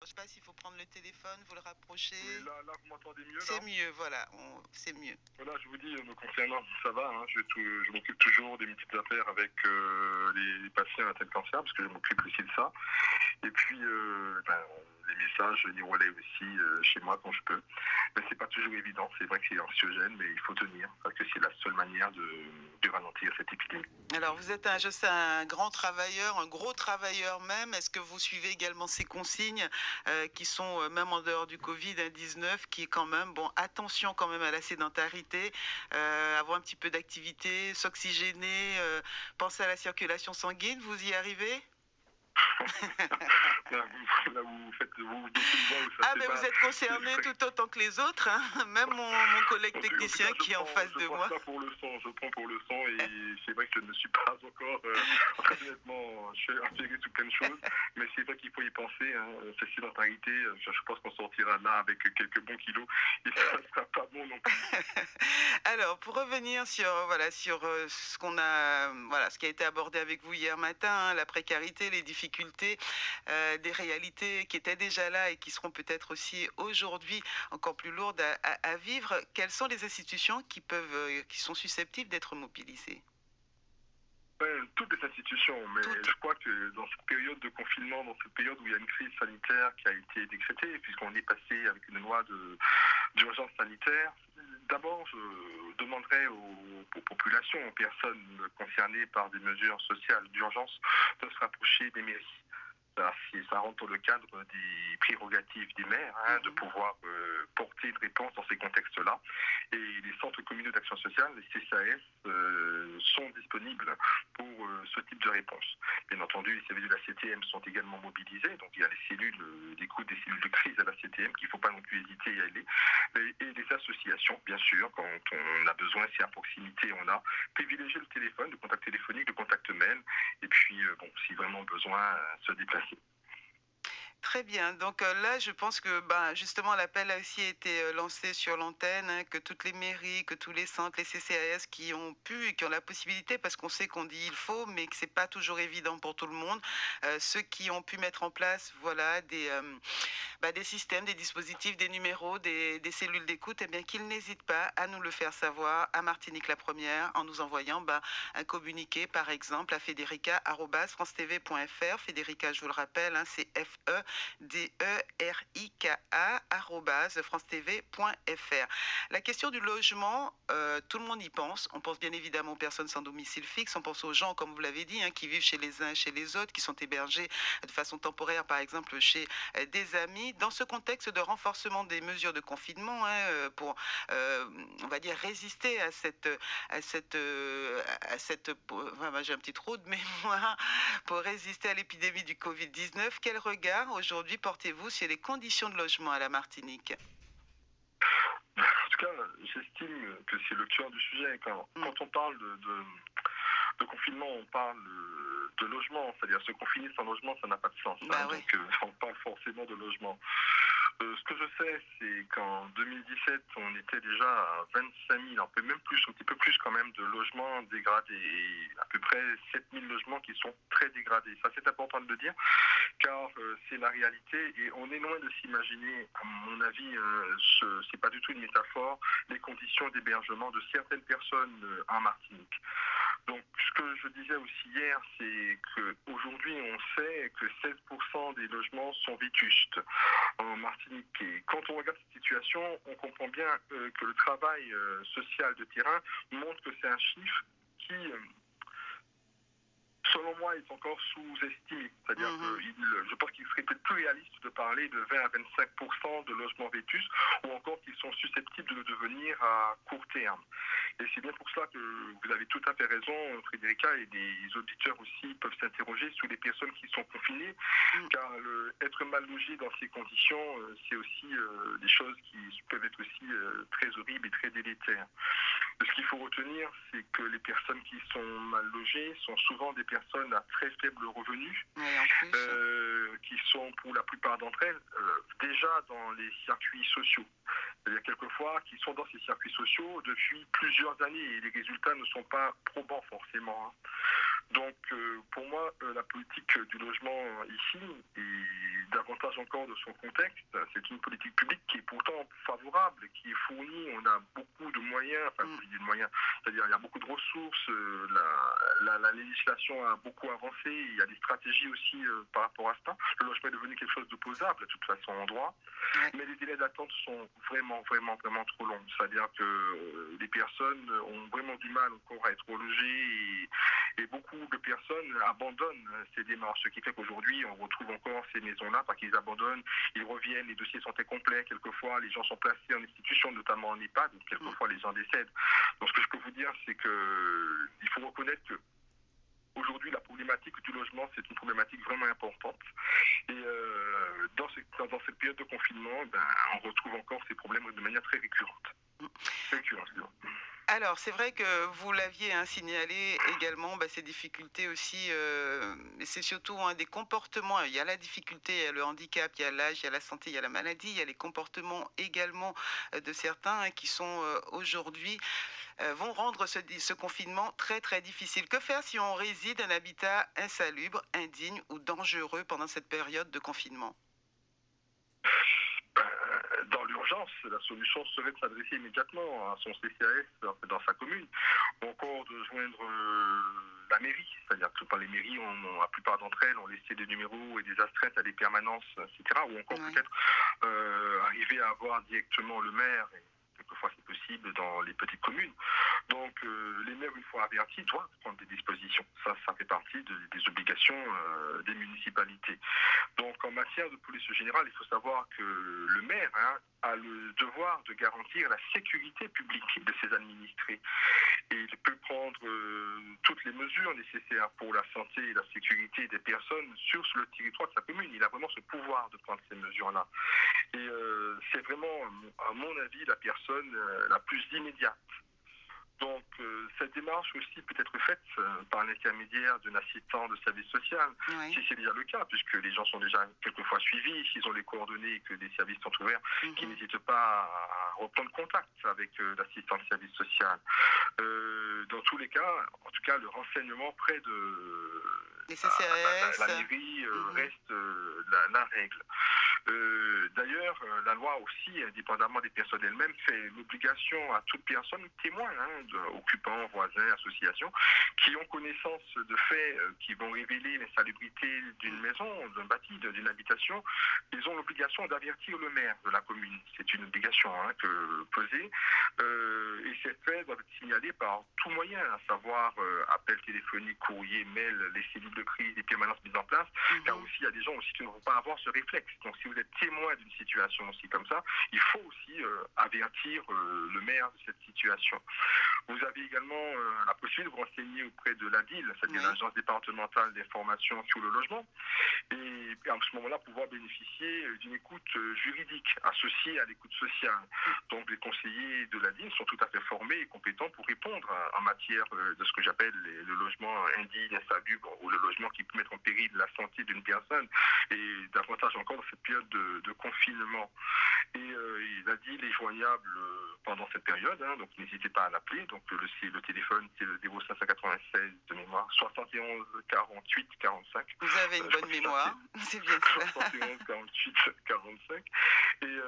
sais pas s'il faut prendre le téléphone, vous le rapprocher. Oui, là, vous m'entendez mieux, C'est là? mieux, voilà, c'est mieux. Voilà, je vous dis, me concernant, ça va, hein, je m'occupe toujours des petites affaires avec les patients atteints de cancer, parce que je m'occupe aussi de ça. Et puis, les messages, je les relais aussi chez moi quand je peux. Mais c'est pas toujours évident, c'est vrai que c'est anxiogène, mais il faut tenir, parce que c'est la seule manière de ralentir cette épidémie. Alors, vous êtes, je sais, un grand travailleur, un gros travailleur même. Est-ce que vous suivez également ces consignes qui sont, même en dehors du Covid-19, qui est quand même, bon, attention quand même à la sédentarité, avoir un petit peu d'activité, s'oxygéner, penser à la circulation sanguine, vous y arrivez? Là, vous faites, vous doutez de moi, où ça Ah, fait mais vous mal. êtes concerné tout autant que les autres, hein. Même mon collègue En tout cas, technicien qui est en face je de prends moi. ça pour le son, je prends pour le son, et c'est vrai que je ne suis pas encore, très honnêtement, je suis inspiré sur plein de choses, mais c'est vrai qu'il faut y penser, hein, cette sédentarité, je pense qu'on sortira de là avec quelques bons kilos, et ça ne sera pas bon non plus. Alors, pour revenir sur, voilà, sur ce qu'on a, voilà, ce qui a été abordé avec vous hier matin, hein, la précarité, les difficultés, des réalités qui étaient déjà là et qui seront peut-être aussi aujourd'hui encore plus lourdes à vivre. Quelles sont les institutions qui peuvent, qui sont susceptibles d'être mobilisées? Ouais, toutes les institutions, mais Toutes. je crois que dans cette période de confinement, dans cette période où il y a une crise sanitaire qui a été décrétée, puisqu'on est passé avec une loi d'urgence sanitaire, d'abord je demanderai aux populations, aux personnes concernées par des mesures sociales d'urgence, de se rapprocher des mairies. Ça rentre dans le cadre des prérogatives des maires, hein, de Mhm. pouvoir porter une réponse dans ces contextes-là. Et les centres communaux d'action sociale, les CCAS, sont disponibles pour ce type de réponse. Bien entendu, les services de la CTM sont également mobilisés, donc il y a les cellules d'écoute, des cellules de crise à la CTM qu'il ne faut pas non plus hésiter à aller. Et les associations, bien sûr, quand on a besoin, si à proximité on a, privilégier le téléphone, le contact téléphonique, le contact mail, et puis, bon, si vraiment besoin, se déplacer. Très bien. Donc là, je pense que ben, justement, l'appel a aussi été lancé sur l'antenne, hein, que toutes les mairies, que tous les centres, les CCAS qui ont pu et qui ont la possibilité, parce qu'on sait qu'on dit il faut, mais que c'est pas toujours évident pour tout le monde, ceux qui ont pu mettre en place, voilà, des systèmes, des dispositifs, des numéros, des cellules d'écoute, eh bien qu'ils n'hésitent pas à nous le faire savoir à Martinique la Première en nous envoyant un communiqué, par exemple, à federica@francetv.fr. Federica, je vous le rappelle, hein, c'est FEDERIKA@francetv.fr. La question du logement, tout le monde y pense. On pense bien évidemment aux personnes sans domicile fixe, on pense aux gens, comme vous l'avez dit, hein, qui vivent chez les uns et chez les autres, qui sont hébergés de façon temporaire, par exemple, chez des amis. Dans ce contexte de renforcement des mesures de confinement, hein, pour, on va dire, résister enfin, j'ai un petit trou de mémoire, pour résister à l'épidémie du Covid-19, quel regard aujourd'hui portez-vous sur les conditions de logement à la Martinique? En tout cas, j'estime que c'est le cœur du sujet. Quand on parle de confinement, on parle de logement, c'est-à-dire se confiner sans logement, ça n'a pas de sens, hein, Bah oui. donc on parle forcément de logement. Ce que je sais, c'est qu'en 2017, on était déjà à 25 000, un peu même plus, un petit peu plus quand même, de logements dégradés, et à peu près 7 000 logements qui sont très dégradés. Ça, c'est important de le dire, car c'est la réalité, et on est loin de s'imaginer, à mon avis, c'est pas du tout une métaphore, les conditions d'hébergement de certaines personnes en Martinique. Donc, ce que je disais aussi hier, c'est qu'aujourd'hui, on sait que 16% des logements sont vétustes en Martinique. Et quand on regarde cette situation, on comprend bien que le travail social de terrain montre que c'est un chiffre qui, selon moi, est encore sous-estimé. C'est-à-dire que je pense qu'il serait peut-être plus réaliste de parler de 20 à 25% de logements vétustes, ou encore qu'ils sont susceptibles de le devenir à court terme. Et c'est bien pour cela que vous avez tout à fait raison, Frédérica, et les auditeurs aussi peuvent s'interroger sur les personnes qui sont confinées, car être mal logé dans ces conditions, c'est aussi des choses qui peuvent être aussi très horribles et très délétères. Ce qu'il faut retenir, c'est que les personnes qui sont mal logées sont souvent des personnes à très faible revenu, Oui, en plus. qui sont pour la plupart d'entre elles déjà dans les circuits sociaux. C'est-à-dire quelquefois qui sont dans ces circuits sociaux depuis plusieurs années, et les résultats ne sont pas probants forcément, hein. Donc, pour moi, la politique du logement ici, et davantage encore de son contexte, c'est une politique publique qui est pourtant favorable, qui est fournie. On a beaucoup de moyens, enfin, je dis de moyens, c'est-à-dire il y a beaucoup de ressources, la législation a beaucoup avancé, il y a des stratégies aussi par rapport à ça. Le logement est devenu quelque chose d'opposable, de toute façon, en droit. Mais les délais d'attente sont vraiment, vraiment, vraiment trop longs. C'est-à-dire que les personnes ont vraiment du mal encore à être logées et beaucoup de personnes abandonnent ces démarches, ce qui fait qu'aujourd'hui, on retrouve encore ces maisons-là parce qu'ils abandonnent, ils reviennent, les dossiers sont incomplets, quelquefois les gens sont placés en institution, notamment en EHPAD, donc quelquefois les gens décèdent. Donc ce que je peux vous dire, c'est qu'il faut reconnaître que aujourd'hui, la problématique du logement, c'est une problématique vraiment importante. Et dans cette période de confinement, on retrouve encore ces problèmes de manière très récurrente. Alors, c'est vrai que vous l'aviez signalé également, ces difficultés aussi, mais c'est surtout des comportements. Il y a la difficulté, il y a le handicap, il y a l'âge, il y a la santé, il y a la maladie, il y a les comportements également de certains qui sont aujourd'hui vont rendre ce confinement très très difficile. Que faire si on réside un habitat insalubre, indigne ou dangereux pendant cette période de confinement? Dans l'urgence, la solution serait de s'adresser immédiatement à son CCAS dans sa commune, ou encore de joindre la mairie. C'est-à-dire que les mairies, la plupart d'entre elles ont laissé des numéros et des astreintes à des permanences, etc. Ou encore peut-être arriver à avoir directement le maire. Et quelquefois, c'est possible dans les petites communes. Donc, les maires, une fois avertis, doivent prendre des dispositions. Ça fait partie des obligations des municipalités. Donc, en matière de police générale, il faut savoir que le maire a le devoir de garantir la sécurité publique de ses administrés. Et il peut prendre toutes les mesures nécessaires pour la santé et la sécurité des personnes sur le territoire de sa commune. Il a vraiment ce pouvoir de prendre ces mesures-là. Et c'est vraiment, à mon avis, la personne la plus immédiate. Donc, cette démarche aussi peut être faite par l'intermédiaire d'un assistant de service social, si c'est déjà le cas, puisque les gens sont déjà quelquefois suivis, s'ils ont les coordonnées et que les services sont ouverts, qu'ils n'hésitent pas à reprendre contact avec l'assistant de service social. Dans tous les cas, en tout cas, le renseignement près de la mairie reste la règle. D'ailleurs, la loi aussi, indépendamment des personnes elles-mêmes, fait l'obligation à toute personne témoin, occupants, voisins, associations, qui ont connaissance de faits qui vont révéler l'insalubrité d'une maison, d'un bâti, d'une habitation. Ils ont l'obligation d'avertir le maire de la commune. C'est une obligation que posée. Et ces faits doivent être signalés par tout moyen, à savoir appel téléphonique, courrier, mail, les cellules de crise, les permanences mises en place, car aussi il y a des gens aussi qui ne vont pas avoir ce réflexe. Donc si vous êtes témoin d'une situation aussi comme ça, il faut aussi avertir le maire de cette situation. Vous avez également la possibilité de vous renseigner auprès de la ville, c'est-à-dire l'agence départementale d'information sur le logement, et à ce moment-là pouvoir bénéficier d'une écoute juridique associée à l'écoute sociale. Donc les conseillers de la ville sont tout à fait formés et compétents pour répondre en matière de ce que j'appelle le logement indigne, insalubre, ou le logement qui peut mettre en péril la santé d'une personne, et davantage encore dans cette période de confinement. Et la ville est joignable pendant cette période, donc n'hésitez pas à l'appeler. Donc le téléphone, c'est le 0596 de mémoire, 71 48 45. Vous avez une bonne mémoire, c'est bien ça. 71 48 45. Et,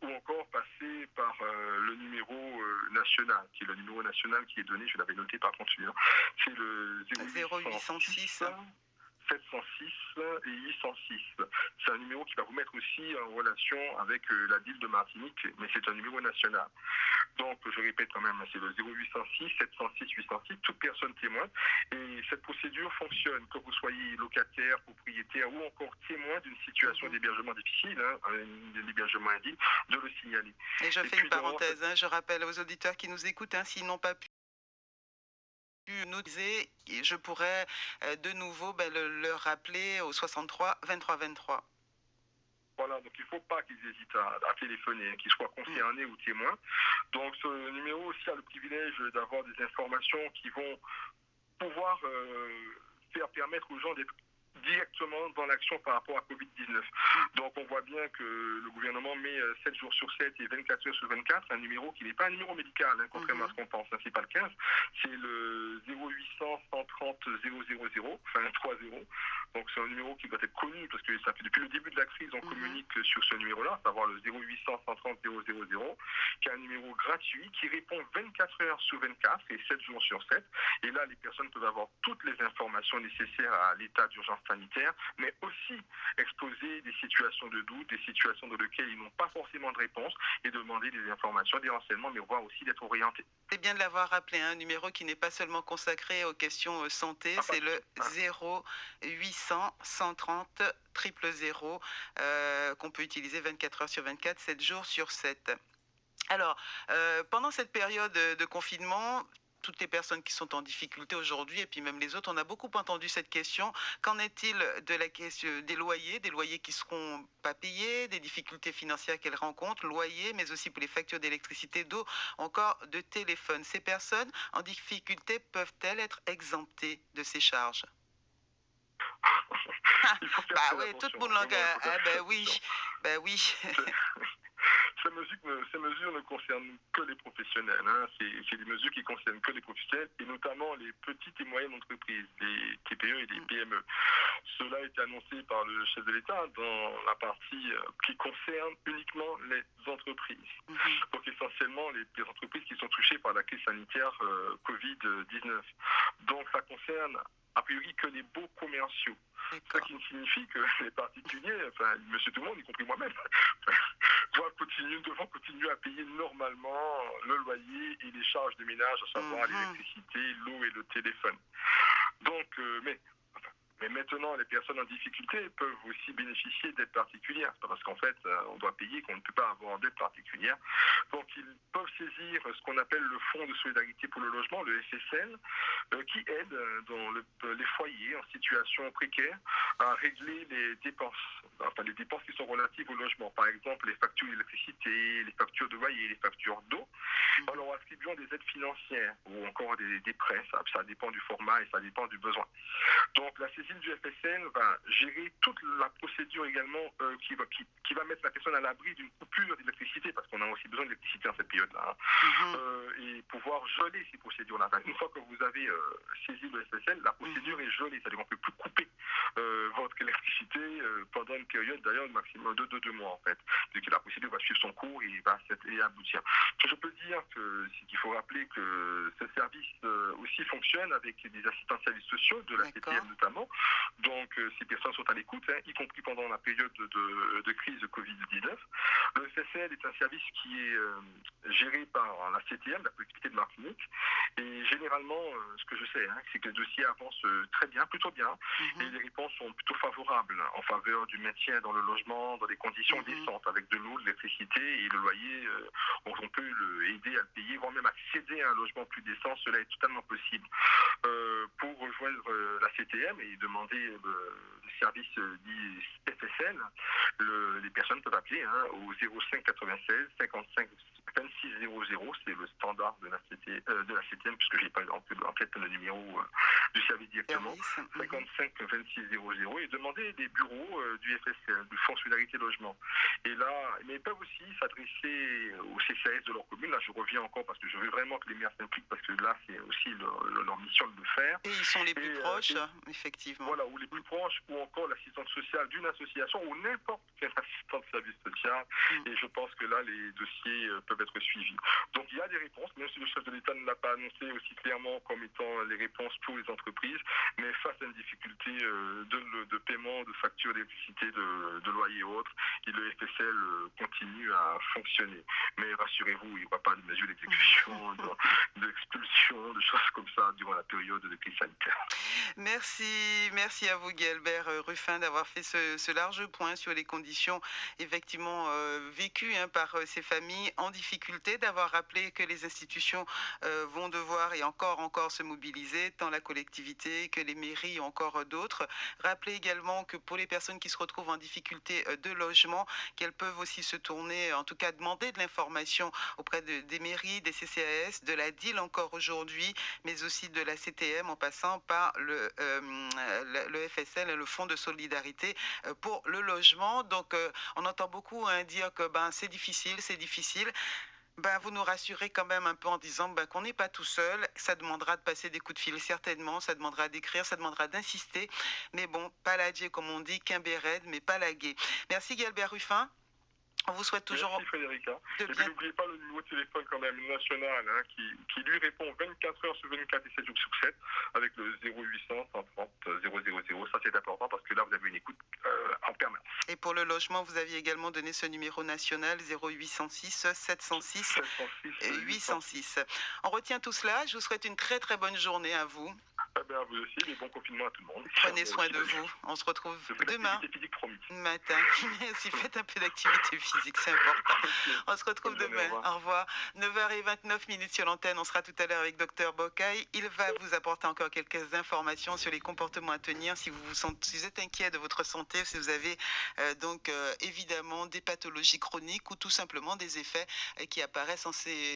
ou encore passer par le numéro national, qui est le numéro national qui est donné, je l'avais noté par contre celui-là, c'est le 0806 706 et 806. C'est un numéro qui va vous mettre aussi en relation avec la ville de Martinique, mais c'est un numéro national. Donc, je répète quand même, c'est le 0806 706 806, toute personne témoin. Et cette procédure fonctionne, que vous soyez locataire, propriétaire ou encore témoin d'une situation d'hébergement difficile, d'un hébergement indigne, de le signaler. Et je fais une parenthèse, je rappelle aux auditeurs qui nous écoutent, s'ils n'ont pas pu nous diser, je pourrais de nouveau le rappeler au 63 23 23. Voilà, donc il ne faut pas qu'ils hésitent à téléphoner, qu'ils soient concernés ou témoins. Donc ce numéro aussi a le privilège d'avoir des informations qui vont pouvoir faire permettre aux gens d'être directement dans l'action par rapport à Covid-19. Donc on voit bien que le gouvernement met 7 jours sur 7 et 24 heures sur 24 un numéro qui n'est pas un numéro médical, hein, contrairement à ce qu'on pense. Hein, c'est pas le 15, c'est le 0800 130 000, enfin 3 0. Donc c'est un numéro qui doit être connu parce que ça fait depuis le début de la crise, on communique sur ce numéro-là, à savoir le 0800 130 000, qui est un numéro gratuit qui répond 24 heures sur 24 et 7 jours sur 7. Et là, les personnes peuvent avoir toutes les informations nécessaires à l'état d'urgence sanitaire, mais aussi exposer des situations de doute, des situations dans lesquelles ils n'ont pas forcément de réponse et demander des informations, des renseignements, mais voire aussi d'être orientés. C'est bien de l'avoir rappelé, hein, un numéro qui n'est pas seulement consacré aux questions santé, c'est le 0800 130 000 qu'on peut utiliser 24 heures sur 24, 7 jours sur 7. Alors, pendant cette période de confinement, toutes les personnes qui sont en difficulté aujourd'hui, et puis même les autres, on a beaucoup entendu cette question. Qu'en est-il de la question des loyers qui seront pas payés, des difficultés financières qu'elles rencontrent, loyers, mais aussi pour les factures d'électricité, d'eau, encore de téléphone. Ces personnes en difficulté peuvent-elles être exemptées de ces charges? Bah oui, tout le monde l'engage. Ah ben oui, ben oui. Ces mesures ne concernent que les professionnels. Hein. C'est des mesures qui concernent que les professionnels et notamment les petites et moyennes entreprises, les TPE et les PME. Cela a été annoncé par le chef de l'État dans la partie qui concerne uniquement les entreprises. Donc essentiellement les entreprises qui sont touchées par la crise sanitaire Covid-19. Donc ça concerne a priori que les beaux commerciaux. Ce qui signifie que les particuliers, enfin monsieur tout le monde, y compris moi-même, devons continuer à payer normalement le loyer et les charges de ménage, à savoir l'électricité, l'eau et le téléphone. Donc, mais maintenant, les personnes en difficulté peuvent aussi bénéficier d'aides particulières. C'est pas parce qu'en fait, on doit payer qu'on ne peut pas avoir d'aide particulière. Donc, ils peuvent saisir ce qu'on appelle le Fonds de solidarité pour le logement, le FSL, qui aide dans les foyers en situation précaire à régler les dépenses. Enfin, les dépenses qui sont relatives au logement. Par exemple, les factures d'électricité, les factures de loyer, les factures d'eau. En leur attribuant des aides financières ou encore des prêts. Ça dépend du format et ça dépend du besoin. Donc, la saisine du FSL va gérer toute la procédure également qui va mettre la personne à l'abri d'une coupure d'électricité, parce qu'on a aussi besoin d'électricité en cette période-là, et pouvoir geler ces procédures-là. Enfin, une fois que vous avez saisi le FSL, la procédure est gelée, c'est-à-dire qu'on ne peut plus couper votre électricité pendant une période d'ailleurs maximum de 2 mois en fait. Donc la procédure va suivre son cours et va aboutir. Je peux dire qu'il faut rappeler que ce service aussi fonctionne avec des assistants de services sociaux, de la CTM notamment. Donc ces personnes sont à l'écoute, hein, y compris pendant la période de crise de Covid-19. Le FSL est un service qui est géré par la CTM, la collectivité de Martinique. Et généralement, ce que je sais, hein, c'est que les dossiers avancent très bien, plutôt bien, et les réponses sont plutôt favorables en faveur du maintien dans le logement, dans des conditions décentes, avec de l'eau, de l'électricité et le loyer. On peut aider à le payer, voire même accéder à un logement plus décent. Cela est totalement possible. Pour rejoindre la CTM et demander le service dit FSL, les personnes peuvent appeler au 05 96 55 26 00, c'est le standard de la CTM, puisque je n'ai pas en tête le numéro du service directement, 55 26 00, et demander des bureaux du FSL, du Fonds Solidarité Logement. Et là, mais ils peuvent aussi s'adresser au CCAS de leur commune. Là, je reviens encore parce que je veux vraiment que les maires s'impliquent, parce que là, c'est aussi leur mission de le faire. Et ils sont les plus proches, effectivement. Voilà, ou les plus proches, ou encore l'assistante sociale d'une association, ou n'importe quel assistant de service social. Et je pense que là, les dossiers peuvent être suivis. Donc, il y a des réponses, même si le chef de l'État ne l'a pas annoncé aussi clairement comme étant les réponses pour les entreprises, mais face à une difficulté de paiement, de factures d'électricité, de loyer et autres, et le FSL continue à fonctionner. Mais rassurez-vous, il n'y aura pas de mesures d'exécution, d'expulsion, de choses comme ça durant la période de crise sanitaire. Merci à vous, Guelbert Ruffin, d'avoir fait ce large point sur les conditions effectivement vécues par ces familles en difficulté, d'avoir rappelé que les institutions vont devoir et encore se mobiliser, tant la collectivité que les mairies ou encore d'autres. Rappelez également que pour les personnes qui se retrouvent en difficulté de logement, qu'elles peuvent aussi se tourner, en tout cas demander de l'information auprès des mairies, des CCAS, de la DIL encore aujourd'hui, mais aussi de la CTM en passant par le FSL, le fonds de solidarité pour le logement. Donc, on entend beaucoup hein, dire que ben, c'est difficile, c'est difficile. Ben, vous nous rassurez quand même un peu en disant ben, qu'on n'est pas tout seul. Ça demandera de passer des coups de fil, certainement. Ça demandera d'écrire, ça demandera d'insister. Mais bon, pas la Dieu, comme on dit, qu'un béret, mais pas la gué. Merci, Guilbert Ruffin. On vous souhaite toujours Merci Frédérica. de Et puis bien. n'oubliez pas le numéro de téléphone quand même national qui lui répond 24 heures sur 24 et 7 jours sur 7 avec le 0800 130 000. Ça c'est important parce que là vous avez une écoute en permanence. Et pour le logement, vous aviez également donné ce numéro national 0806 706 706 806. On retient tout cela. Je vous souhaite une très très bonne journée à vous. Eh bien, à vous aussi, et bon confinement à tout le monde. Prenez soin de vous. On se retrouve demain matin. Merci, faites un peu d'activité physique, c'est important. On se retrouve demain. Au revoir. 9h29 sur l'antenne. On sera tout à l'heure avec Dr Bocaille. Il va vous apporter encore quelques informations sur les comportements à tenir si si vous êtes inquiet de votre santé, si vous avez évidemment des pathologies chroniques ou tout simplement des effets qui apparaissent en ces